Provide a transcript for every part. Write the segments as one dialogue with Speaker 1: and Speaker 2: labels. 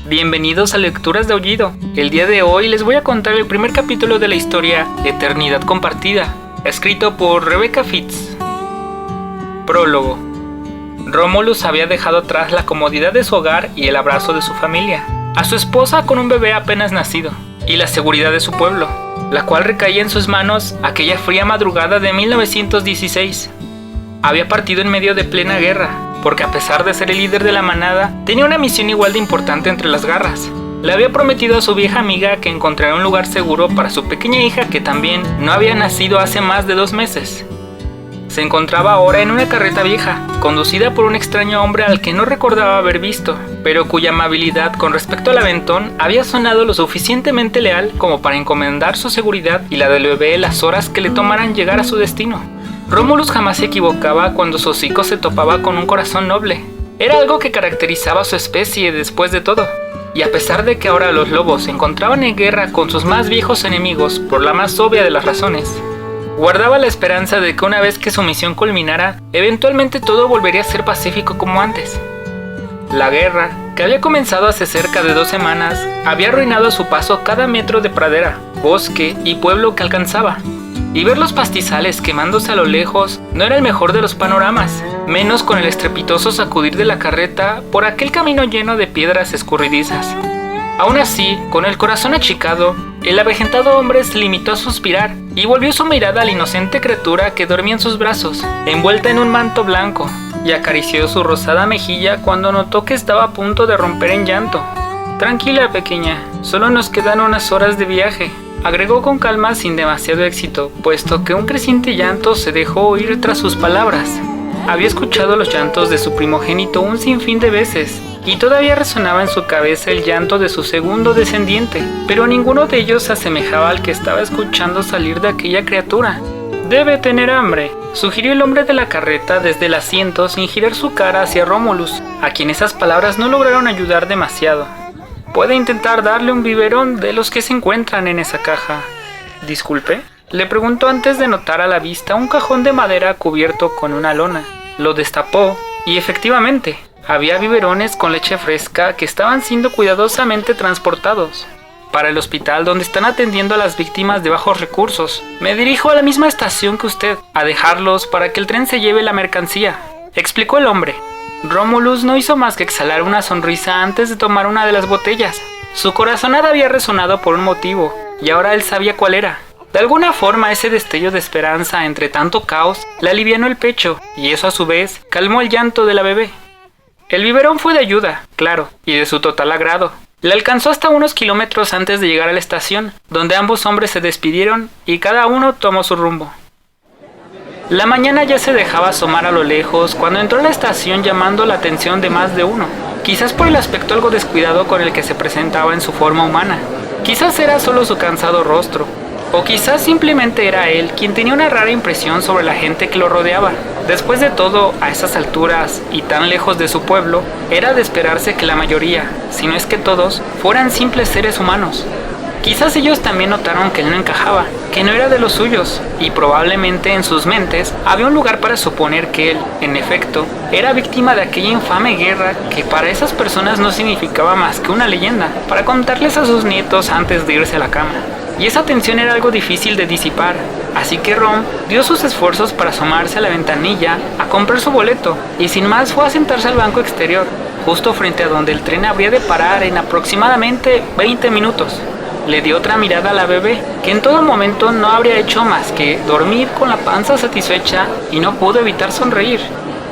Speaker 1: Bienvenidos a Lecturas de Aullido. El día de hoy les voy a contar el primer capítulo de la historia Eternidad Compartida, escrito por Rebecca Fitz. Prólogo. Romulus había dejado atrás la comodidad de su hogar y el abrazo de su familia, a su esposa con un bebé apenas nacido, y la seguridad de su pueblo, la cual recaía en sus manos aquella fría madrugada de 1916. Había partido en medio de plena guerra, porque a pesar de ser el líder de la manada, tenía una misión igual de importante entre las garras. Le había prometido a su vieja amiga que encontraría un lugar seguro para su pequeña hija que también no había nacido hace más de 2 meses. Se encontraba ahora en una carreta vieja, conducida por un extraño hombre al que no recordaba haber visto, pero cuya amabilidad con respecto al aventón había sonado lo suficientemente leal como para encomendar su seguridad y la del bebé las horas que le tomaran llegar a su destino. Romulus jamás se equivocaba cuando su hocico se topaba con un corazón noble. Era algo que caracterizaba a su especie después de todo. Y a pesar de que ahora los lobos se encontraban en guerra con sus más viejos enemigos por la más obvia de las razones, guardaba la esperanza de que una vez que su misión culminara, eventualmente todo volvería a ser pacífico como antes. La guerra, que había comenzado hace cerca de 2 semanas, había arruinado a su paso cada metro de pradera, bosque y pueblo que alcanzaba. Y ver los pastizales quemándose a lo lejos no era el mejor de los panoramas, menos con el estrepitoso sacudir de la carreta por aquel camino lleno de piedras escurridizas. Aún así, con el corazón achicado, el avejentado hombre se limitó a suspirar y volvió su mirada a la inocente criatura que dormía en sus brazos, envuelta en un manto blanco, y acarició su rosada mejilla cuando notó que estaba a punto de romper en llanto. «Tranquila, pequeña, solo nos quedan unas horas de viaje», agregó con calma sin demasiado éxito, puesto que un creciente llanto se dejó oír tras sus palabras. Había escuchado los llantos de su primogénito un sinfín de veces, y todavía resonaba en su cabeza el llanto de su segundo descendiente, pero ninguno de ellos se asemejaba al que estaba escuchando salir de aquella criatura. «Debe tener hambre», sugirió el hombre de la carreta desde el asiento sin girar su cara hacia Romulus, a quien esas palabras no lograron ayudar demasiado. «Puede intentar darle un biberón de los que se encuentran en esa caja». «¿Disculpe?», le preguntó antes de notar a la vista un cajón de madera cubierto con una lona. Lo destapó y efectivamente, había biberones con leche fresca que estaban siendo cuidadosamente transportados para el hospital donde están atendiendo a las víctimas de bajos recursos. «Me dirijo a la misma estación que usted, a dejarlos para que el tren se lleve la mercancía», explicó el hombre. Romulus no hizo más que exhalar una sonrisa antes de tomar una de las botellas. Su corazonada había resonado por un motivo, y ahora él sabía cuál era. De alguna forma ese destello de esperanza entre tanto caos le alivianó el pecho, y eso a su vez calmó el llanto de la bebé. El biberón fue de ayuda, claro, y de su total agrado. Le alcanzó hasta unos kilómetros antes de llegar a la estación, donde ambos hombres se despidieron y cada uno tomó su rumbo. La mañana ya se dejaba asomar a lo lejos cuando entró a la estación llamando la atención de más de uno, quizás por el aspecto algo descuidado con el que se presentaba en su forma humana. Quizás era solo su cansado rostro, o quizás simplemente era él quien tenía una rara impresión sobre la gente que lo rodeaba. Después de todo, a esas alturas y tan lejos de su pueblo, era de esperarse que la mayoría, si no es que todos, fueran simples seres humanos. Quizás ellos también notaron que él no encajaba, que no era de los suyos, y probablemente en sus mentes había un lugar para suponer que él, en efecto, era víctima de aquella infame guerra que para esas personas no significaba más que una leyenda, para contarles a sus nietos antes de irse a la cama. Y esa tensión era algo difícil de disipar, así que Rom dio sus esfuerzos para asomarse a la ventanilla a comprar su boleto, y sin más fue a sentarse al banco exterior, justo frente a donde el tren habría de parar en aproximadamente 20 minutos. Le dio otra mirada a la bebé, que en todo momento no habría hecho más que dormir con la panza satisfecha y no pudo evitar sonreír.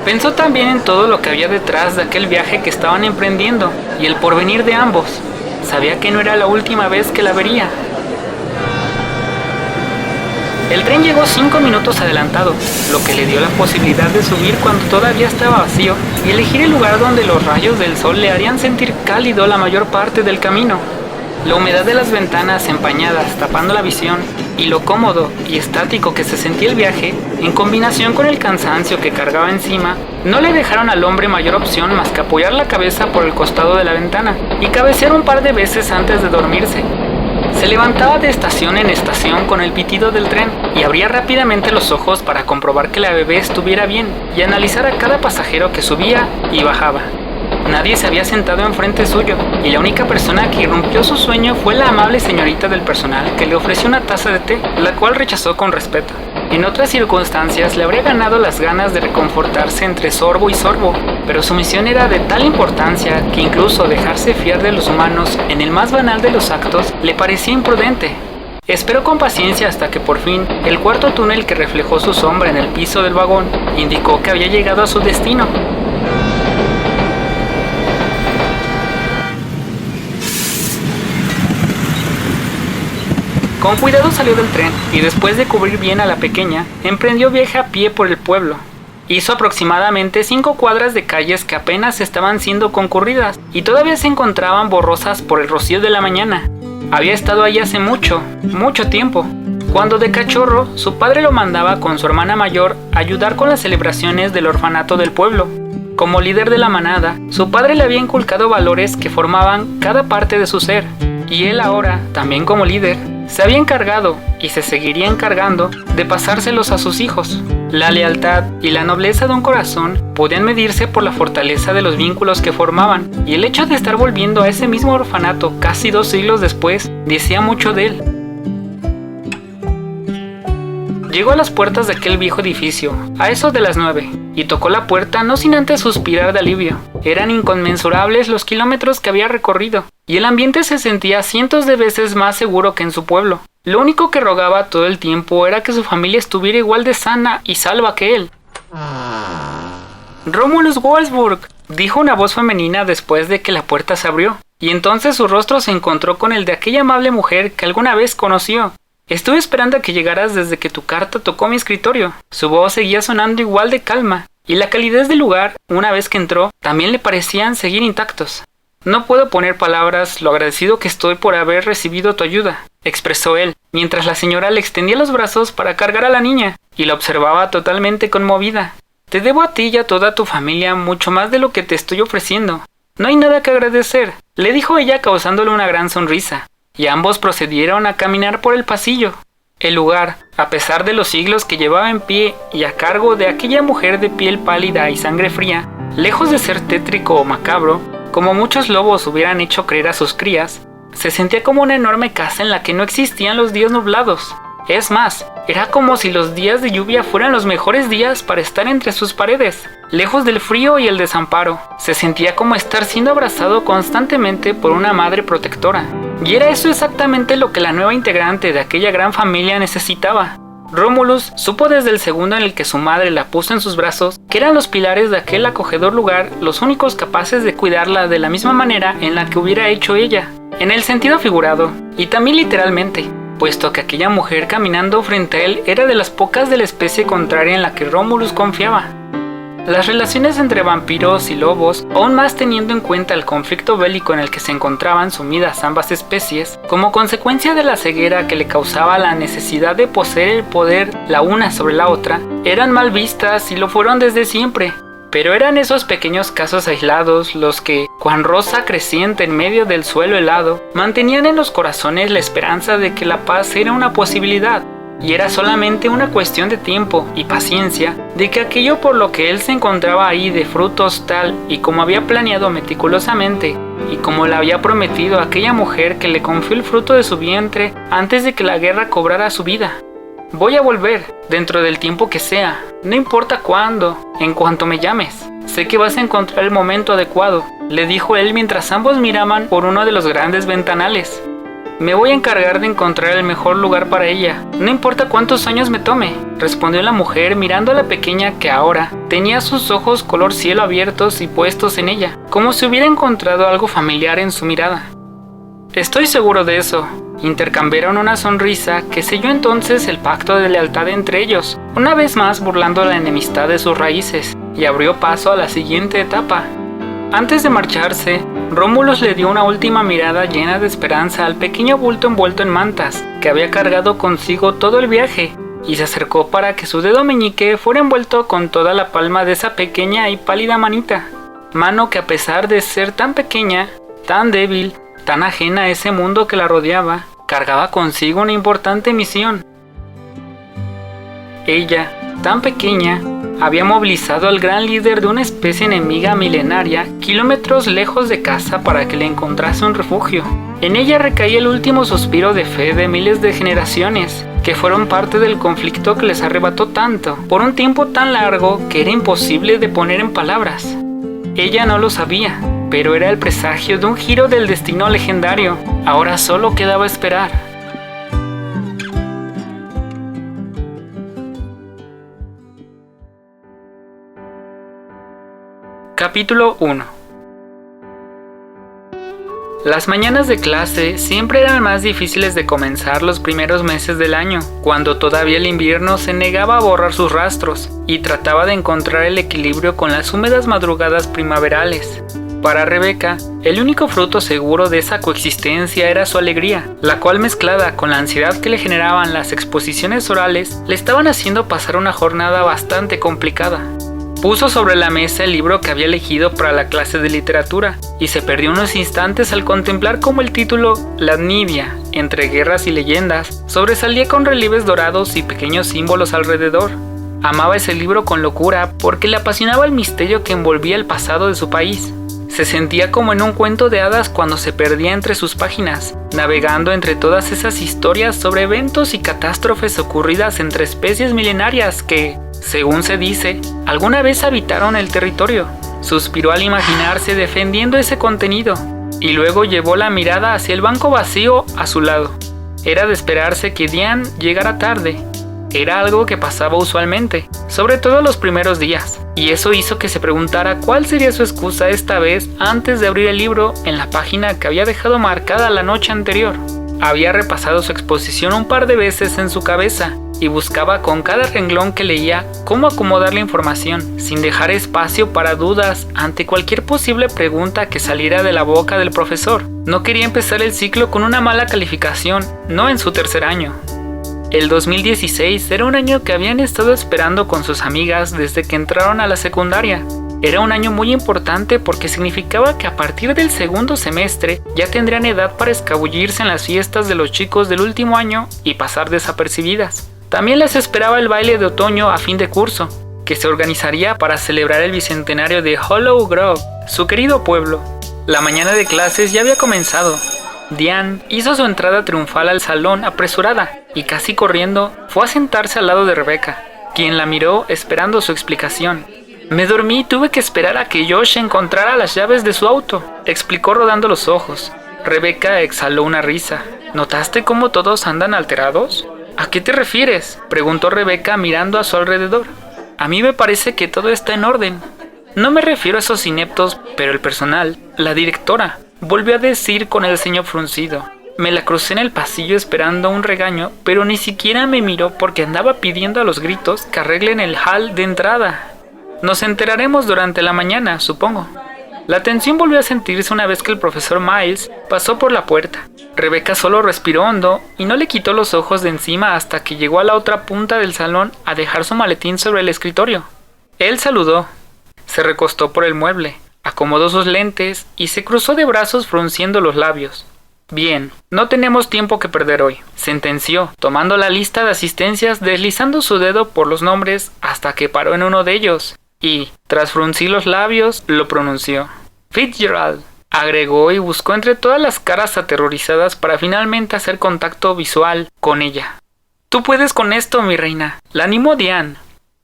Speaker 1: Pensó también en todo lo que había detrás de aquel viaje que estaban emprendiendo y el porvenir de ambos. Sabía que no era la última vez que la vería. El tren llegó 5 minutos adelantado, lo que le dio la posibilidad de subir cuando todavía estaba vacío y elegir el lugar donde los rayos del sol le harían sentir cálido la mayor parte del camino. La humedad de las ventanas empañadas tapando la visión y lo cómodo y estático que se sentía el viaje, en combinación con el cansancio que cargaba encima, no le dejaron al hombre mayor opción más que apoyar la cabeza por el costado de la ventana y cabecear un par de veces antes de dormirse. Se levantaba de estación en estación con el pitido del tren y abría rápidamente los ojos para comprobar que la bebé estuviera bien y analizar a cada pasajero que subía y bajaba. Nadie se había sentado enfrente suyo, y la única persona que irrumpió su sueño fue la amable señorita del personal que le ofreció una taza de té, la cual rechazó con respeto. En otras circunstancias le habría ganado las ganas de reconfortarse entre sorbo y sorbo, pero su misión era de tal importancia que incluso dejarse fiar de los humanos en el más banal de los actos le parecía imprudente. Esperó con paciencia hasta que por fin el cuarto túnel que reflejó su sombra en el piso del vagón indicó que había llegado a su destino. Con cuidado salió del tren y después de cubrir bien a la pequeña, emprendió viaje a pie por el pueblo. Hizo aproximadamente 5 cuadras de calles que apenas estaban siendo concurridas y todavía se encontraban borrosas por el rocío de la mañana. Había estado allí hace mucho tiempo, cuando de cachorro su padre lo mandaba con su hermana mayor a ayudar con las celebraciones del orfanato del pueblo. Como líder de la manada, su padre le había inculcado valores que formaban cada parte de su ser, y él ahora, también como líder, se había encargado, y se seguiría encargando, de pasárselos a sus hijos. La lealtad y la nobleza de un corazón podían medirse por la fortaleza de los vínculos que formaban, y el hecho de estar volviendo a ese mismo orfanato casi 2 siglos después decía mucho de él. Llegó a las puertas de aquel viejo edificio, a eso de las 9, y tocó la puerta no sin antes suspirar de alivio. Eran inconmensurables los kilómetros que había recorrido, y el ambiente se sentía cientos de veces más seguro que en su pueblo. Lo único que rogaba todo el tiempo era que su familia estuviera igual de sana y salva que él. «Romulus Wolfsburg», dijo una voz femenina después de que la puerta se abrió, y entonces su rostro se encontró con el de aquella amable mujer que alguna vez conoció. «Estuve esperando a que llegaras desde que tu carta tocó mi escritorio». Su voz seguía sonando igual de calma, y la calidez del lugar, una vez que entró, también le parecían seguir intactos. «No puedo poner palabras lo agradecido que estoy por haber recibido tu ayuda», expresó él, mientras la señora le extendía los brazos para cargar a la niña, y la observaba totalmente conmovida. «Te debo a ti y a toda tu familia mucho más de lo que te estoy ofreciendo. No hay nada que agradecer», le dijo ella causándole una gran sonrisa, y ambos procedieron a caminar por el pasillo. El lugar, a pesar de los siglos que llevaba en pie y a cargo de aquella mujer de piel pálida y sangre fría, lejos de ser tétrico o macabro, como muchos lobos hubieran hecho creer a sus crías, se sentía como una enorme casa en la que no existían los días nublados. Es más, era como si los días de lluvia fueran los mejores días para estar entre sus paredes, lejos del frío y el desamparo. Se sentía como estar siendo abrazado constantemente por una madre protectora. Y era eso exactamente lo que la nueva integrante de aquella gran familia necesitaba. Romulus supo desde el segundo en el que su madre la puso en sus brazos que eran los pilares de aquel acogedor lugar los únicos capaces de cuidarla de la misma manera en la que hubiera hecho ella, en el sentido figurado, y también literalmente, puesto que aquella mujer caminando frente a él era de las pocas de la especie contraria en la que Romulus confiaba. Las relaciones entre vampiros y lobos, aún más teniendo en cuenta el conflicto bélico en el que se encontraban sumidas ambas especies, como consecuencia de la ceguera que le causaba la necesidad de poseer el poder la una sobre la otra, eran mal vistas y lo fueron desde siempre. Pero eran esos pequeños casos aislados los que, cuan rosa creciente en medio del suelo helado, mantenían en los corazones la esperanza de que la paz era una posibilidad. Y era solamente una cuestión de tiempo y paciencia de que aquello por lo que él se encontraba ahí de frutos tal y como había planeado meticulosamente y como le había prometido a aquella mujer que le confió el fruto de su vientre antes de que la guerra cobrara su vida. «Voy a volver, dentro del tiempo que sea, no importa cuándo, en cuanto me llames. Sé que vas a encontrar el momento adecuado», le dijo él mientras ambos miraban por uno de los grandes ventanales. «Me voy a encargar de encontrar el mejor lugar para ella, no importa cuántos años me tome», respondió la mujer mirando a la pequeña que ahora tenía sus ojos color cielo abiertos y puestos en ella, como si hubiera encontrado algo familiar en su mirada. «Estoy seguro de eso», intercambiaron una sonrisa que selló entonces el pacto de lealtad entre ellos, una vez más burlando la enemistad de sus raíces, y abrió paso a la siguiente etapa. Antes de marcharse, Romulus le dio una última mirada llena de esperanza al pequeño bulto envuelto en mantas que había cargado consigo todo el viaje, y se acercó para que su dedo meñique fuera envuelto con toda la palma de esa pequeña y pálida manita, mano que a pesar de ser tan pequeña, tan débil, tan ajena a ese mundo que la rodeaba, cargaba consigo una importante misión. Ella, tan pequeña, había movilizado al gran líder de una especie enemiga milenaria kilómetros lejos de casa para que le encontrase un refugio. En ella recaía el último suspiro de fe de miles de generaciones, que fueron parte del conflicto que les arrebató tanto, por un tiempo tan largo que era imposible de poner en palabras. Ella no lo sabía, pero era el presagio de un giro del destino legendario. Ahora solo quedaba esperar. Capítulo 1. Las mañanas de clase siempre eran más difíciles de comenzar los primeros meses del año, cuando todavía el invierno se negaba a borrar sus rastros y trataba de encontrar el equilibrio con las húmedas madrugadas primaverales. Para Rebeca, el único fruto seguro de esa coexistencia era su alegría, la cual, mezclada con la ansiedad que le generaban las exposiciones orales, le estaban haciendo pasar una jornada bastante complicada. Puso sobre la mesa el libro que había elegido para la clase de literatura y se perdió unos instantes al contemplar cómo el título La Nidia, entre guerras y leyendas, sobresalía con relieves dorados y pequeños símbolos alrededor. Amaba ese libro con locura porque le apasionaba el misterio que envolvía el pasado de su país. Se sentía como en un cuento de hadas cuando se perdía entre sus páginas, navegando entre todas esas historias sobre eventos y catástrofes ocurridas entre especies milenarias que, según se dice, alguna vez habitaron el territorio. Suspiró al imaginarse defendiendo ese contenido, y luego llevó la mirada hacia el banco vacío a su lado. Era de esperarse que Diane llegara tarde. Era algo que pasaba usualmente, sobre todo los primeros días, y eso hizo que se preguntara cuál sería su excusa esta vez antes de abrir el libro en la página que había dejado marcada la noche anterior. Había repasado su exposición un par de veces en su cabeza y buscaba con cada renglón que leía cómo acomodar la información, sin dejar espacio para dudas ante cualquier posible pregunta que saliera de la boca del profesor. No quería empezar el ciclo con una mala calificación, no en su tercer año. El 2016 era un año que habían estado esperando con sus amigas desde que entraron a la secundaria. Era un año muy importante porque significaba que a partir del segundo semestre ya tendrían edad para escabullirse en las fiestas de los chicos del último año y pasar desapercibidas. También les esperaba el baile de otoño a fin de curso, que se organizaría para celebrar el bicentenario de Hollow Grove, su querido pueblo. La mañana de clases ya había comenzado. Diane hizo su entrada triunfal al salón apresurada y casi corriendo fue a sentarse al lado de Rebeca, quien la miró esperando su explicación. «Me dormí y tuve que esperar a que Josh encontrara las llaves de su auto», explicó rodando los ojos. Rebeca exhaló una risa. «¿Notaste cómo todos andan alterados?» «¿A qué te refieres?», preguntó Rebeca mirando a su alrededor. «A mí me parece que todo está en orden». «No me refiero a esos ineptos, pero el personal, la directora», volvió a decir con el ceño fruncido. «Me la crucé en el pasillo esperando un regaño, pero ni siquiera me miró porque andaba pidiendo a los gritos que arreglen el hall de entrada. Nos enteraremos durante la mañana, supongo». La tensión volvió a sentirse una vez que el profesor Miles pasó por la puerta. Rebeca solo respiró hondo y no le quitó los ojos de encima hasta que llegó a la otra punta del salón a dejar su maletín sobre el escritorio. Él saludó, se recostó por el mueble, acomodó sus lentes y se cruzó de brazos frunciendo los labios. «Bien, no tenemos tiempo que perder hoy», sentenció, tomando la lista de asistencias, deslizando su dedo por los nombres hasta que paró en uno de ellos y, tras fruncir los labios, lo pronunció. «Fitzgerald», agregó y buscó entre todas las caras aterrorizadas para finalmente hacer contacto visual con ella. «Tú puedes con esto, mi reina», la animó Diane.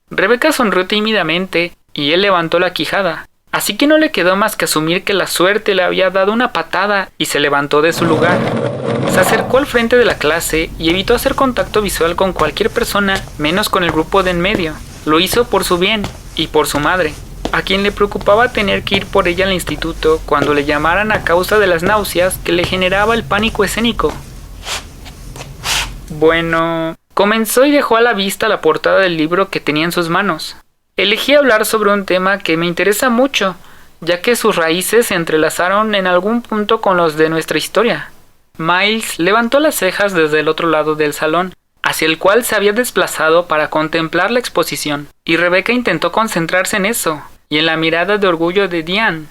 Speaker 1: Rebeca sonrió tímidamente y él levantó la quijada. Así que no le quedó más que asumir que la suerte le había dado una patada y se levantó de su lugar. Se acercó al frente de la clase y evitó hacer contacto visual con cualquier persona, menos con el grupo de en medio. Lo hizo por su bien y por su madre, a quien le preocupaba tener que ir por ella al instituto cuando le llamaran a causa de las náuseas que le generaba el pánico escénico. Bueno, comenzó y dejó a la vista la portada del libro que tenía en sus manos. Elegí hablar sobre un tema que me interesa mucho, ya que sus raíces se entrelazaron en algún punto con los de nuestra historia. Miles levantó las cejas desde el otro lado del salón, hacia el cual se había desplazado para contemplar la exposición, y Rebeca intentó concentrarse en eso, y en la mirada de orgullo de Diane.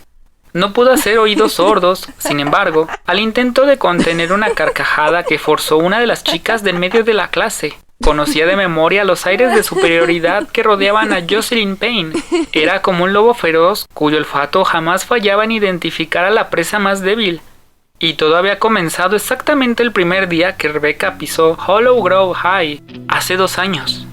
Speaker 1: No pudo hacer oídos sordos, sin embargo, al intento de contener una carcajada que forzó una de las chicas del medio de la clase. Conocía de memoria los aires de superioridad que rodeaban a Jocelyn Payne. Era como un lobo feroz cuyo olfato jamás fallaba en identificar a la presa más débil. Y todo había comenzado exactamente el primer día que Rebecca pisó Hollow Grove High, hace 2 años.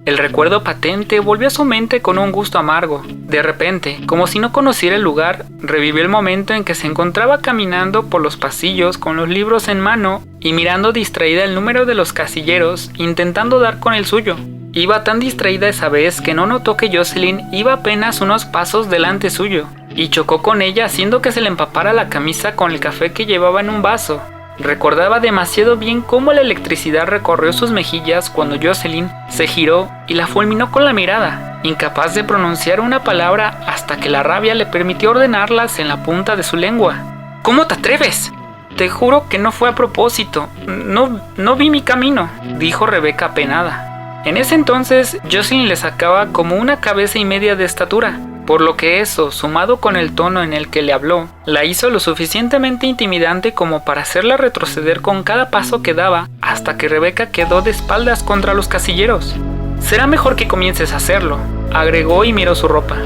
Speaker 1: El recuerdo patente volvió a su mente con un gusto amargo. De repente, como si no conociera el lugar, revivió el momento en que se encontraba caminando por los pasillos con los libros en mano y mirando distraída el número de los casilleros, intentando dar con el suyo. Iba tan distraída esa vez que no notó que Jocelyn iba apenas unos pasos delante suyo, y chocó con ella haciendo que se le empapara la camisa con el café que llevaba en un vaso. Recordaba demasiado bien cómo la electricidad recorrió sus mejillas cuando Jocelyn se giró y la fulminó con la mirada, incapaz de pronunciar una palabra hasta que la rabia le permitió ordenarlas en la punta de su lengua. ¿Cómo te atreves? Te juro que no fue a propósito. No vi mi camino, dijo Rebecca apenada. En ese entonces, Jocelyn le sacaba como 1,5 cabezas de estatura, por lo que eso, sumado con el tono en el que le habló, la hizo lo suficientemente intimidante como para hacerla retroceder con cada paso que daba hasta que Rebecca quedó de espaldas contra los casilleros. «Será mejor que comiences a hacerlo», agregó y miró su ropa.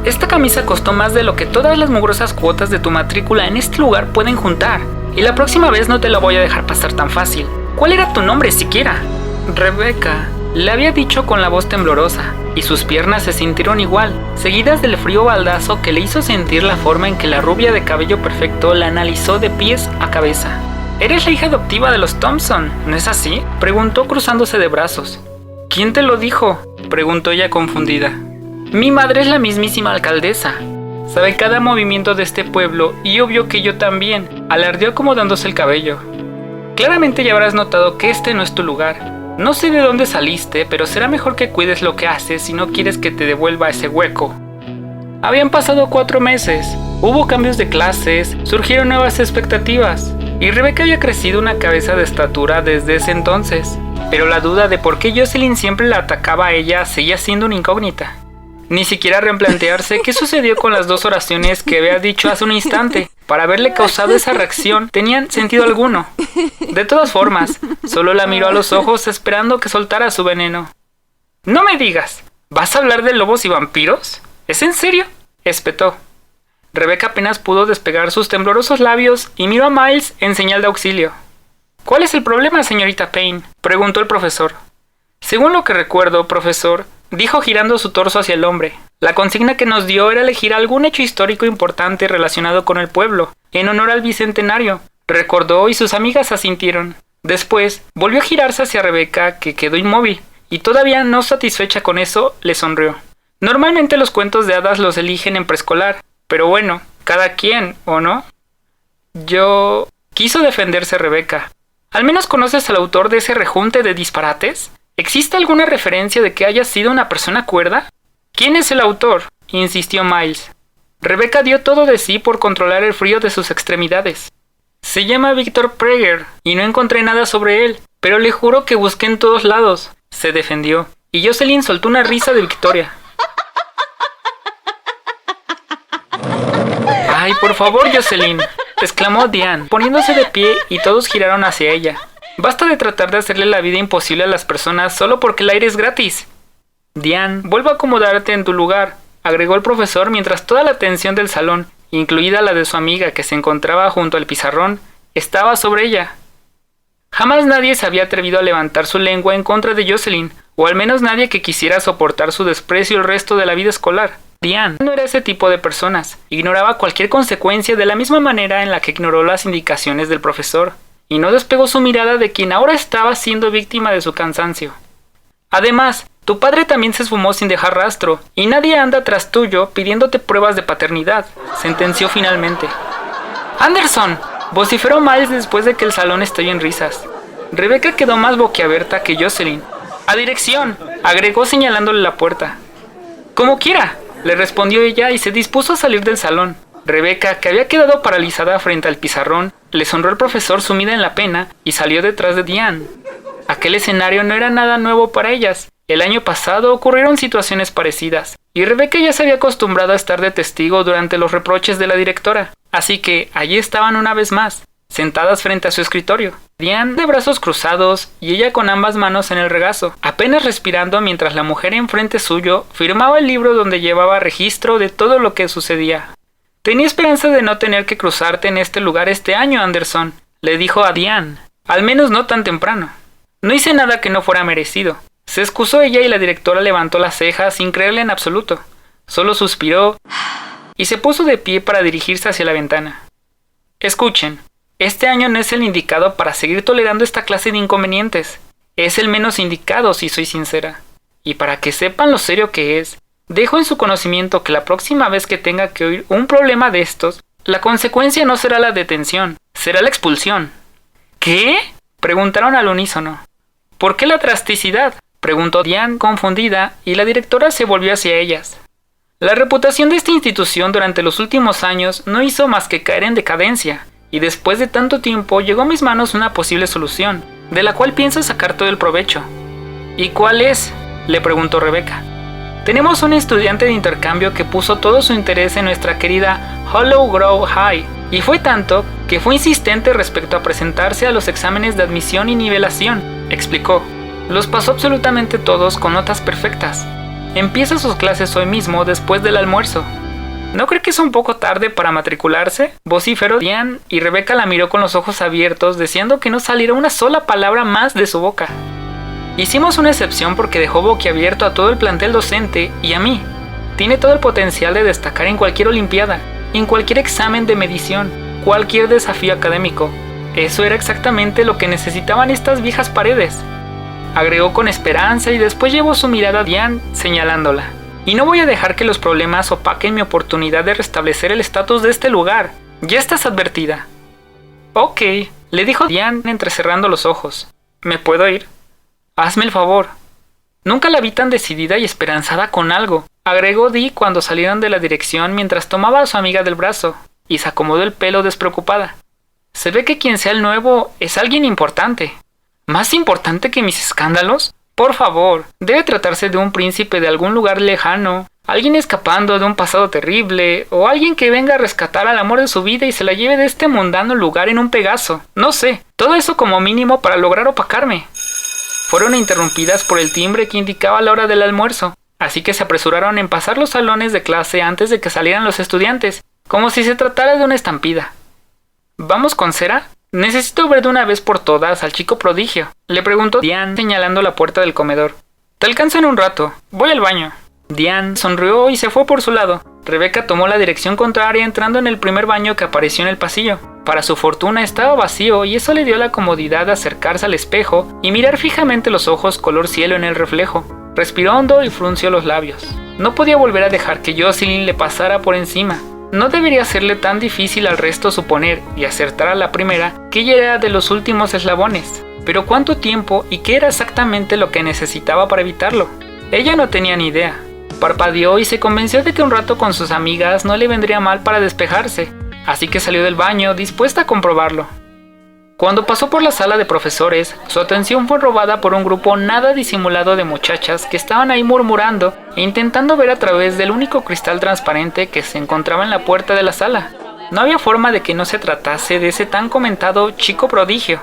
Speaker 1: «Esta camisa costó más de lo que todas las mugrosas cuotas de tu matrícula en este lugar pueden juntar, y la próxima vez no te la voy a dejar pasar tan fácil. ¿Cuál era tu nombre siquiera?» «Rebecca», le había dicho con la voz temblorosa, y sus piernas se sintieron igual, seguidas del frío baldazo que le hizo sentir la forma en que la rubia de cabello perfecto la analizó de pies a cabeza. «Eres la hija adoptiva de los Thompson, ¿no es así?», preguntó cruzándose de brazos. «¿Quién te lo dijo?», preguntó ella confundida. «Mi madre es la mismísima alcaldesa. Sabe cada movimiento de este pueblo y obvio que yo también», alardeó acomodándose el cabello. «Claramente ya habrás notado que este no es tu lugar. No sé de dónde saliste, pero será mejor que cuides lo que haces si no quieres que te devuelva ese hueco». Habían pasado 4 meses, hubo cambios de clases, surgieron nuevas expectativas, y Rebecca había crecido 1 cabeza de estatura desde ese entonces, pero la duda de por qué Jocelyn siempre la atacaba a ella seguía siendo una incógnita. Ni siquiera replantearse qué sucedió con las 2 oraciones que había dicho hace un instante para haberle causado esa reacción tenían sentido alguno. De todas formas, solo la miró a los ojos esperando que soltara su veneno. «No me digas, ¿vas a hablar de lobos y vampiros? ¿Es en serio?», espetó. Rebecca apenas pudo despegar sus temblorosos labios y miró a Miles en señal de auxilio. «¿Cuál es el problema, señorita Payne?», preguntó el profesor. «Según lo que recuerdo, profesor», dijo girando su torso hacia el hombre, «la consigna que nos dio era elegir algún hecho histórico importante relacionado con el pueblo, en honor al bicentenario». Recordó y sus amigas asintieron. Después, volvió a girarse hacia Rebecca, que quedó inmóvil, y todavía no satisfecha con eso, le sonrió. «Normalmente los cuentos de hadas los eligen en preescolar, pero bueno, cada quien, ¿o no?». «Yo...», quiso defenderse Rebecca. «¿Al menos conoces al autor de ese rejunte de disparates? ¿Existe alguna referencia de que haya sido una persona cuerda?». «¿Quién es el autor?», insistió Miles. Rebecca dio todo de sí por controlar el frío de sus extremidades. «Se llama Victor Prager y no encontré nada sobre él, pero le juro que busqué en todos lados», se defendió, y Jocelyn soltó una risa de victoria. «Ay, por favor, Jocelyn», exclamó Diane, poniéndose de pie y todos giraron hacia ella. «Basta de tratar de hacerle la vida imposible a las personas solo porque el aire es gratis». «Diane, vuelve a acomodarte en tu lugar», agregó el profesor mientras toda la atención del salón, incluida la de su amiga que se encontraba junto al pizarrón, estaba sobre ella. Jamás nadie se había atrevido a levantar su lengua en contra de Jocelyn, o al menos nadie que quisiera soportar su desprecio el resto de la vida escolar. Diane no era ese tipo de personas, ignoraba cualquier consecuencia de la misma manera en la que ignoró las indicaciones del profesor, y no despegó su mirada de quien ahora estaba siendo víctima de su cansancio. «Además, tu padre también se esfumó sin dejar rastro, y nadie anda tras tuyo pidiéndote pruebas de paternidad», sentenció finalmente. «¡Anderson!», vociferó Miles después de que el salón estalló en risas. Rebecca quedó más boquiabierta que Jocelyn. «¡A dirección!», agregó señalándole la puerta. «Como quiera», le respondió ella y se dispuso a salir del salón. Rebecca, que había quedado paralizada frente al pizarrón, le sonrió al profesor sumida en la pena y salió detrás de Diane. Aquel escenario no era nada nuevo para ellas. El año pasado ocurrieron situaciones parecidas, y Rebecca ya se había acostumbrado a estar de testigo durante los reproches de la directora. Así que allí estaban una vez más. sentadas frente a su escritorio. Diane de brazos cruzados y ella con ambas manos en el regazo, apenas respirando mientras la mujer enfrente suyo firmaba el libro donde llevaba registro de todo lo que sucedía. «Tenía esperanza de no tener que cruzarte en este lugar este año, Anderson», le dijo a Diane. «Al menos no tan temprano. No hice nada que no fuera merecido». Se excusó ella y la directora levantó las cejas sin creerle en absoluto. Solo suspiró y se puso de pie para dirigirse hacia la ventana. «Escuchen, este año no es el indicado para seguir tolerando esta clase de inconvenientes. Es el menos indicado, si soy sincera. Y para que sepan lo serio que es, dejo en su conocimiento que la próxima vez que tenga que oír un problema de estos, la consecuencia no será la detención, será la expulsión». «¿Qué?», preguntaron al unísono. «¿Por qué la drasticidad?», preguntó Diane confundida, y la directora se volvió hacia ellas. «La reputación de esta institución durante los últimos años no hizo más que caer en decadencia, y después de tanto tiempo llegó a mis manos una posible solución, de la cual pienso sacar todo el provecho». «¿Y cuál es?», le preguntó Rebecca. «Tenemos un estudiante de intercambio que puso todo su interés en nuestra querida Hollow Grove High, y fue tanto que fue insistente respecto a presentarse a los exámenes de admisión y nivelación», explicó. «Los pasó absolutamente todos con notas perfectas. Empieza sus clases hoy mismo después del almuerzo». «¿No cree que es un poco tarde para matricularse?», vociferó Diane, y Rebecca la miró con los ojos abiertos, deseando que no saliera una sola palabra más de su boca. «Hicimos una excepción porque dejó boquiabierto a todo el plantel docente y a mí. Tiene todo el potencial de destacar en cualquier olimpiada, en cualquier examen de medición, cualquier desafío académico. Eso era exactamente lo que necesitaban estas viejas paredes», agregó con esperanza, y después llevó su mirada a Diane señalándola. «Y no voy a dejar que los problemas opaquen mi oportunidad de restablecer el estatus de este lugar. Ya estás advertida». «Ok», le dijo Diane entrecerrando los ojos. «¿Me puedo ir?». «Hazme el favor». «Nunca la vi tan decidida y esperanzada con algo», agregó Dee cuando salieron de la dirección mientras tomaba a su amiga del brazo y se acomodó el pelo despreocupada. «Se ve que quien sea el nuevo es alguien importante». «¿Más importante que mis escándalos? Por favor, debe tratarse de un príncipe de algún lugar lejano, alguien escapando de un pasado terrible, o alguien que venga a rescatar al amor de su vida y se la lleve de este mundano lugar en un Pegaso. No sé, todo eso como mínimo para lograr opacarme». Fueron interrumpidas por el timbre que indicaba la hora del almuerzo, así que se apresuraron en pasar los salones de clase antes de que salieran los estudiantes, como si se tratara de una estampida. «¿Vamos con cera? Necesito ver de una vez por todas al chico prodigio», le preguntó Diane señalando la puerta del comedor. «Te alcanzo en un rato, voy al baño». Diane sonrió y se fue por su lado. Rebecca tomó la dirección contraria entrando en el primer baño que apareció en el pasillo. Para su fortuna estaba vacío y eso le dio la comodidad de acercarse al espejo y mirar fijamente los ojos color cielo en el reflejo. Respiró hondo y frunció los labios. No podía volver a dejar que Jocelyn le pasara por encima. No debería serle tan difícil al resto suponer y acertar a la primera que ella era de los últimos eslabones. Pero ¿cuánto tiempo y qué era exactamente lo que necesitaba para evitarlo? Ella no tenía ni idea. Parpadeó y se convenció de que un rato con sus amigas no le vendría mal para despejarse, así que salió del baño dispuesta a comprobarlo. Cuando pasó por la sala de profesores, su atención fue robada por un grupo nada disimulado de muchachas que estaban ahí murmurando e intentando ver a través del único cristal transparente que se encontraba en la puerta de la sala. No había forma de que no se tratase de ese tan comentado chico prodigio,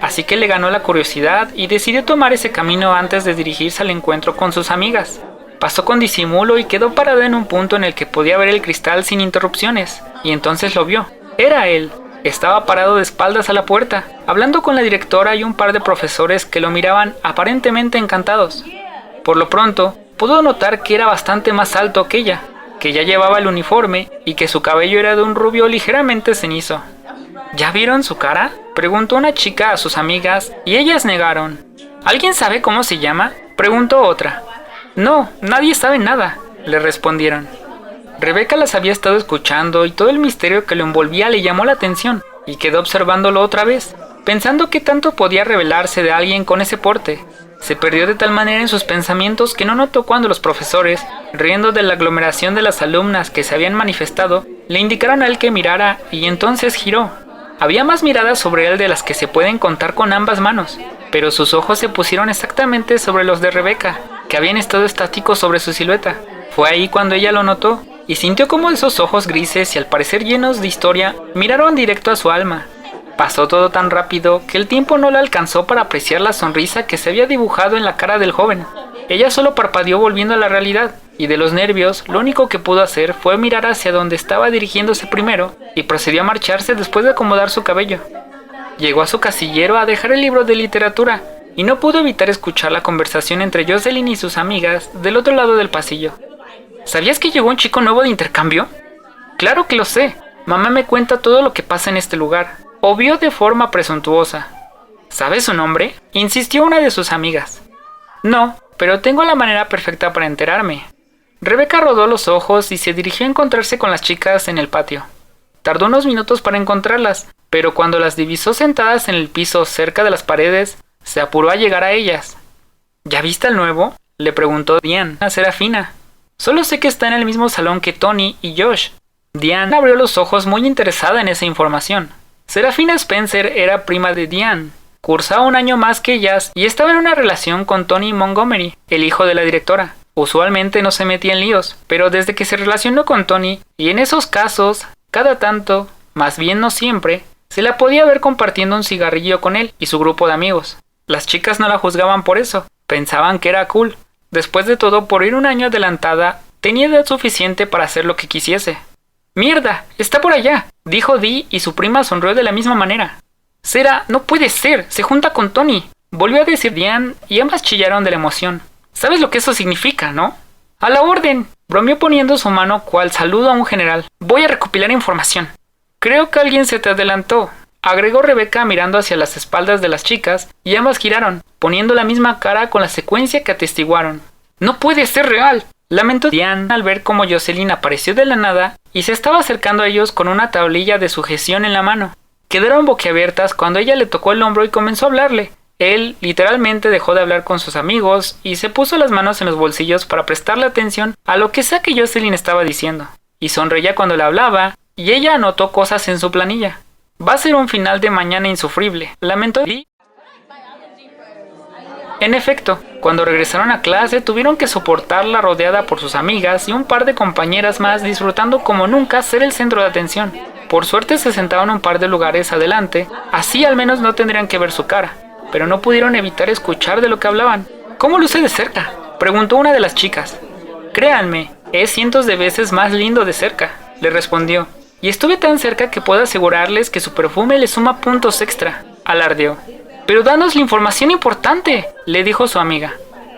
Speaker 1: así que le ganó la curiosidad y decidió tomar ese camino antes de dirigirse al encuentro con sus amigas. Pasó con disimulo y quedó parada en un punto en el que podía ver el cristal sin interrupciones, y entonces lo vio. Era él. Estaba parado de espaldas a la puerta, hablando con la directora y un par de profesores que lo miraban aparentemente encantados. Por lo pronto, pudo notar que era bastante más alto que ella, que ya llevaba el uniforme y que su cabello era de un rubio ligeramente cenizo. ¿Ya vieron su cara?, preguntó una chica a sus amigas y ellas negaron. ¿Alguien sabe cómo se llama?, preguntó otra. No, nadie sabe nada, le respondieron. Rebecca las había estado escuchando y todo el misterio que lo envolvía le llamó la atención y quedó observándolo otra vez, pensando qué tanto podía revelarse de alguien con ese porte. Se perdió de tal manera en sus pensamientos que no notó cuando los profesores, riendo de la aglomeración de las alumnas que se habían manifestado, le indicaron a él que mirara y entonces giró. Había más miradas sobre él de las que se pueden contar con ambas manos, pero sus ojos se pusieron exactamente sobre los de Rebecca, que habían estado estáticos sobre su silueta. Fue ahí cuando ella lo notó y sintió como esos ojos grises y al parecer llenos de historia miraron directo a su alma. Pasó todo tan rápido que el tiempo no le alcanzó para apreciar la sonrisa que se había dibujado en la cara del joven. Ella solo parpadeó volviendo a la realidad, y de los nervios, lo único que pudo hacer fue mirar hacia donde estaba dirigiéndose primero, y procedió a marcharse después de acomodar su cabello. Llegó a su casillero a dejar el libro de literatura, y no pudo evitar escuchar la conversación entre Jocelyn y sus amigas del otro lado del pasillo. ¿Sabías que llegó un chico nuevo de intercambio? Claro que lo sé. Mamá me cuenta todo lo que pasa en este lugar. Obvio de forma presuntuosa. ¿Sabes su nombre? Insistió una de sus amigas. No, pero tengo la manera perfecta para enterarme. Rebeca rodó los ojos y se dirigió a encontrarse con las chicas en el patio. Tardó unos minutos para encontrarlas, pero cuando las divisó sentadas en el piso cerca de las paredes, se apuró a llegar a ellas. ¿Ya viste al nuevo?, le preguntó Diane a Serafina. Solo sé que está en el mismo salón que Tony y Josh. Diane abrió los ojos muy interesada en esa información. Serafina Spencer era prima de Diane. Cursaba un año más que ellas y estaba en una relación con Tony Montgomery, el hijo de la directora. Usualmente no se metía en líos, pero desde que se relacionó con Tony, y en esos casos, cada tanto, más bien no siempre, se la podía ver compartiendo un cigarrillo con él y su grupo de amigos. Las chicas no la juzgaban por eso, pensaban que era cool. Después de todo, por ir un año adelantada, tenía edad suficiente para hacer lo que quisiese. ¡Mierda! ¡Está por allá!, dijo Dee y su prima sonrió de la misma manera. Sera, no puede ser, se junta con Tony, volvió a decir Diane y ambas chillaron de la emoción. ¿Sabes lo que eso significa, no? ¡A la orden!, bromeó poniendo su mano cual saludo a un general. Voy a recopilar información. Creo que alguien se te adelantó, agregó Rebeca mirando hacia las espaldas de las chicas, y ambas giraron, poniendo la misma cara con la secuencia que atestiguaron. ¡No puede ser real!, lamentó Diane al ver cómo Jocelyn apareció de la nada y se estaba acercando a ellos con una tablilla de sujeción en la mano. Quedaron boquiabiertas cuando ella le tocó el hombro y comenzó a hablarle. Él literalmente dejó de hablar con sus amigos y se puso las manos en los bolsillos para prestarle atención a lo que sea que Jocelyn estaba diciendo. Y sonreía cuando le hablaba, y ella anotó cosas en su planilla. Va a ser un final de mañana insufrible, lamentó Dee. En efecto, cuando regresaron a clase tuvieron que soportarla rodeada por sus amigas y un par de compañeras más disfrutando como nunca ser el centro de atención. Por suerte se sentaron un par de lugares adelante, así al menos no tendrían que ver su cara, pero no pudieron evitar escuchar de lo que hablaban. ¿Cómo luce de cerca?, preguntó una de las chicas. Créanme, es cientos de veces más lindo de cerca, le respondió. Y estuve tan cerca que puedo asegurarles que su perfume le suma puntos extra, alardeó. Pero danos la información importante, le dijo su amiga.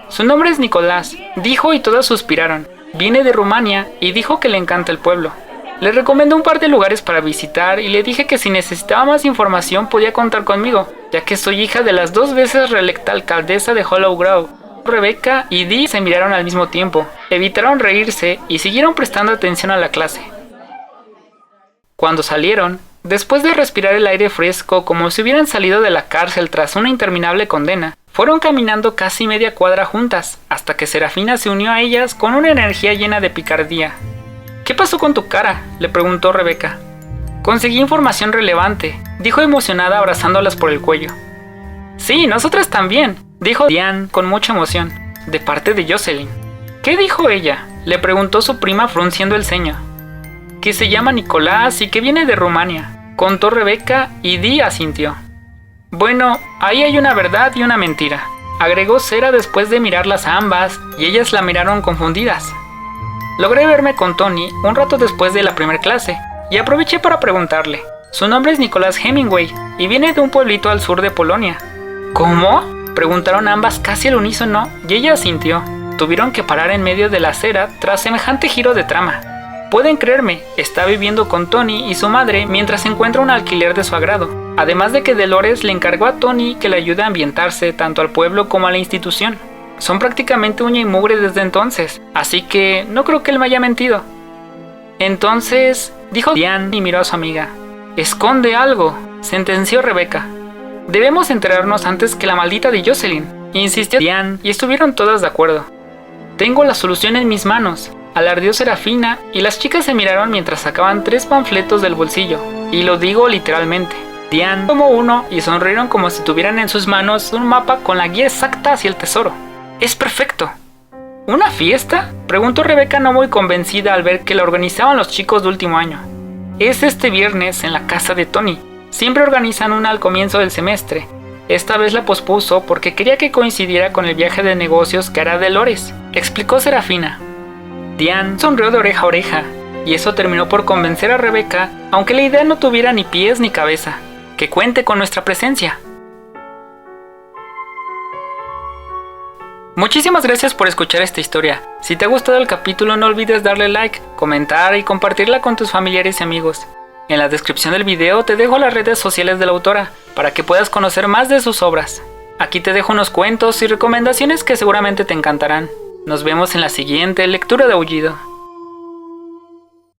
Speaker 1: Su nombre es Nicolás, dijo y todas suspiraron. Viene de Rumania y dijo que le encanta el pueblo. Le recomendé un par de lugares para visitar y le dije que si necesitaba más información podía contar conmigo, ya que soy hija de las 2 veces reelecta alcaldesa de Hollow Grove. Rebeca y Dee se miraron al mismo tiempo, evitaron reírse y siguieron prestando atención a la clase. Cuando salieron, después de respirar el aire fresco como si hubieran salido de la cárcel tras una interminable condena, fueron caminando casi media cuadra juntas, hasta que Serafina se unió a ellas con una energía llena de picardía. ¿Qué pasó con tu cara?, le preguntó Rebeca. Conseguí información relevante, dijo emocionada abrazándolas por el cuello. Sí, nosotras también, dijo Diane con mucha emoción, de parte de Jocelyn. ¿Qué dijo ella?, le preguntó su prima frunciendo el ceño. Que se llama Nicolás y que viene de Rumania, contó Rebeca y Dee asintió. Bueno, ahí hay una verdad y una mentira, agregó Sera después de mirarlas a ambas y ellas la miraron confundidas. Logré verme con Tony un rato después de la primera clase y aproveché para preguntarle. Su nombre es Nicolás Hemingway y viene de un pueblito al sur de Polonia. ¿Cómo?, preguntaron ambas casi al unísono y ella asintió. Tuvieron que parar en medio de la acera tras semejante giro de trama. Pueden creerme, está viviendo con Tony y su madre mientras encuentra un alquiler de su agrado. Además de que Dolores le encargó a Tony que le ayude a ambientarse tanto al pueblo como a la institución. Son prácticamente uña y mugre desde entonces, así que no creo que él me haya mentido. Entonces, dijo Diane y miró a su amiga. Esconde algo, sentenció Rebeca. Debemos enterarnos antes que la maldita de Jocelyn, insistió Diane y estuvieron todas de acuerdo. Tengo la solución en mis manos, alardeó Serafina y las chicas se miraron mientras sacaban 3 panfletos del bolsillo, y lo digo literalmente. Diane tomó uno y sonrieron como si tuvieran en sus manos un mapa con la guía exacta hacia el tesoro. ¡Es perfecto! ¿Una fiesta?, preguntó Rebeca no muy convencida al ver que la organizaban los chicos de último año. Es este viernes en la casa de Tony. Siempre organizan una al comienzo del semestre. Esta vez la pospuso porque quería que coincidiera con el viaje de negocios que hará Dolores, explicó Serafina. Diane sonrió de oreja a oreja, y eso terminó por convencer a Rebeca, aunque la idea no tuviera ni pies ni cabeza, que cuente con nuestra presencia. Muchísimas gracias por escuchar esta historia. Si te ha gustado el capítulo, no olvides darle like, comentar y compartirla con tus familiares y amigos. En la descripción del video te dejo las redes sociales de la autora, para que puedas conocer más de sus obras. Aquí te dejo unos cuentos y recomendaciones que seguramente te encantarán. Nos vemos en la siguiente lectura de Aullido.